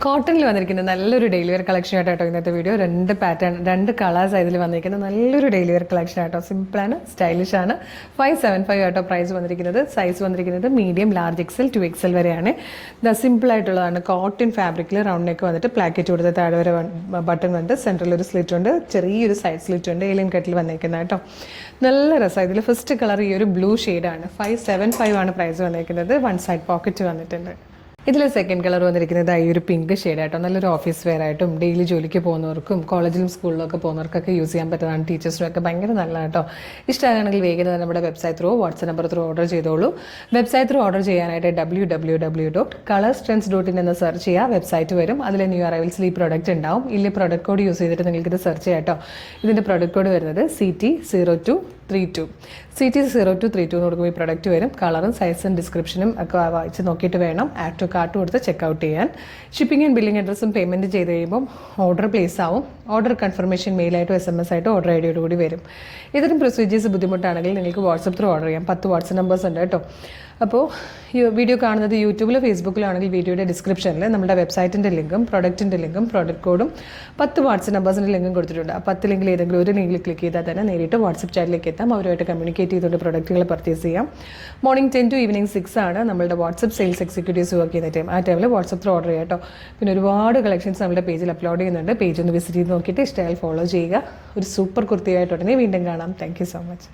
കോട്ടണിൽ വന്നിരിക്കുന്ന നല്ലൊരു ഡെയിലി വെയർ കളക്ഷൻ ആയിട്ടോ ഇന്നത്തെ വീഡിയോ. രണ്ട് കളേഴ്സ് ഇതിൽ വന്നിരിക്കുന്ന നല്ലൊരു ഡെയിലി വെയർ കളക്ഷൻ ആയിട്ടോ. സിമ്പിളാണ്, സ്റ്റൈലിഷ് ആണ്. 575 ആയിട്ടോ പ്രൈസ് വന്നിരിക്കുന്നത്. സൈസ് വന്നിരിക്കുന്നത് മീഡിയം, ലാർജ് എക്സൽ, 2XL വരെയാണ്. സിമ്പിൾ ആയിട്ടുള്ളതാണ്. കോട്ടൺ ഫാബ്രിക്കിൽ റൗണ്ട് നെക്ക് വന്നിട്ട് പ്ലാക്കറ്റ് കൊടുത്ത് താഴെ വരെ ബട്ടൺ വന്നിട്ട് സെൻട്രൽ ഒരു സ്ലിറ്റ് ഉണ്ട്, ചെറിയൊരു സൈഡ് സ്ലിറ്റ് ഉണ്ട്, ഏലിയൻ കട്ടിൽ വന്നിരിക്കുന്നത് കേട്ടോ. നല്ല രസമാണ്. ഇതിൽ ഫസ്റ്റ് കളർ ഈ ഒരു ബ്ലൂ ഷെയ്ഡാണ്. 575 ആണ് പ്രൈസ് വന്നിരിക്കുന്നത്. വൺ സൈഡ് പോക്കറ്റ് വന്നിട്ടുണ്ട്. ഇതിൽ സെക്കൻഡ് കളർ വന്നിരിക്കുന്നത് ഈ ഒരു പിങ്ക് ഷെയ്ഡായിട്ടോ. നല്ലൊരു ഓഫീസ് വെയർ ആയിട്ടും ഡെയിലി ജോലിക്ക് പോകുന്നവർക്കും കോളേജിലും സ്കൂളിലൊക്കെ പോകുന്നവർക്കൊക്കെ യൂസ് ചെയ്യാൻ പറ്റുന്നതാണ്. ടീച്ചേഴ്സിനും ഒക്കെ ഭയങ്കര നല്ലതാണ് കേട്ടോ. ഇഷ്ടമാണെങ്കിൽ വേഗം നമ്മുടെ website through, WhatsApp number through order ചെയ്തോളൂ. വെബ്സൈറ്റ് ത്രൂ ഓർഡർ ചെയ്യാനായിട്ട് www.colorstrends.in എന്ന് സെർച്ച് ചെയ്യുക. വെബ്സൈറ്റ് വരും. അതിൽ ന്യൂ അറൈവൽസിൽ ഈ പ്രോഡക്റ്റ് ഉണ്ടാവും. ഇല്ല പ്രോഡക്റ്റ് കോഡ് യൂസ് ചെയ്തിട്ട് നിങ്ങൾക്ക് ഇത് സെർച്ച് ചെയ്യാം കേട്ടോ. ഇതിൻ്റെ പ്രോഡക്റ്റ് കോഡ് വരുന്നത് CT0232. CT0232 എന്ന് കൊടുക്കുമ്പോൾ ഈ പ്രൊഡക്റ്റ് വരും. കളറും സൈസും ഡിസ്ക്രിപ്ഷനും ഒക്കെ വായിച്ച് നോക്കിയിട്ട് വേണം ആഡ് ടു കാർട്ട് കൊടുത്ത് ചെക്കൗട്ട് ചെയ്യാൻ. ഷിപ്പിംഗ് ആൻഡ് ബില്ലിംഗ് അഡ്രസ്സും പേയ്മെൻറ്റ് ചെയ്ത് കഴിയുമ്പോൾ ഓർഡർ പ്ലേസ് ആവും. ഓർഡർ കൺഫർമേഷൻ മെയിലായിട്ടോ SMS ആയിട്ടോ ഓർഡർ ഐഡിയോട് കൂടി വരും. ഇതിനും പ്രൊസീജിയേഴ്സ് ബുദ്ധിമുട്ടാണെങ്കിൽ നിങ്ങൾക്ക് വാട്സപ്പ് ത്രൂ ഓർഡർ ചെയ്യാം. 10 വാട്സപ്പ് നമ്പേഴ്സ് ഉണ്ട് കേട്ടോ. അപ്പോൾ ഈ വീഡിയോ കാണുന്നത് യൂട്യൂബിലോ ഫേസ്ബുക്കിലോ ആണെങ്കിൽ വീഡിയോയുടെ ഡിസ്ക്രിപ്ഷനിൽ നമ്മുടെ വെബ്സൈറ്റിൻ്റെ ലിങ്കും പ്രൊഡക്റ്റിൻ്റെ ലിങ്കും പ്രോഡക്റ്റ് കോഡും 10 വാട്സപ്പ് നമ്പേഴ്സിൻ്റെ ലിങ്കും കൊടുത്തിട്ടുണ്ട്. ആ 10 ലിങ്കിൽ ഏതെങ്കിലും ഒരു ലിങ്കിൽ ക്ലിക്ക് ചെയ്താൽ തന്നെ നേരിട്ട് വാട്സപ്പ് ചാറ്റിലേക്ക് എത്താം. അവരുമായിട്ട് കമ്മ്യൂണിക്കേറ്റ് ചെയ്തുകൊണ്ട് പ്രൊഡക്റ്റുകൾ പർച്ചേസ് ചെയ്യാം. മോർണിംഗ് 10 to ഈവനിങ് 6 ആണ് നമ്മളുടെ വാട്സപ്പ് സെയിൽസ് എക്സിക്യൂട്ടീവ്സ് വർക്ക് ചെയ്യുന്ന ടൈം. ആ ടൈമിൽ വാട്സപ്പ് ത്രൂ ഓർഡർ ചെയ്യാം കേട്ടോ. പിന്നെ ഒരുപാട് കളക്ഷൻസ് നമ്മുടെ പേജിൽ അപ്ലോഡ് ചെയ്യുന്നുണ്ട്. പേജ് ഒന്ന് വിസിറ്റ് ചെയ്ത് നോക്കിയിട്ട് ഇഷ്ടമായാൽ ഫോളോ ചെയ്യുക. ഒരു സൂപ്പർ കുർത്തിയായിട്ട് ഉടനെ വീണ്ടും കാണാം. Thank you so much.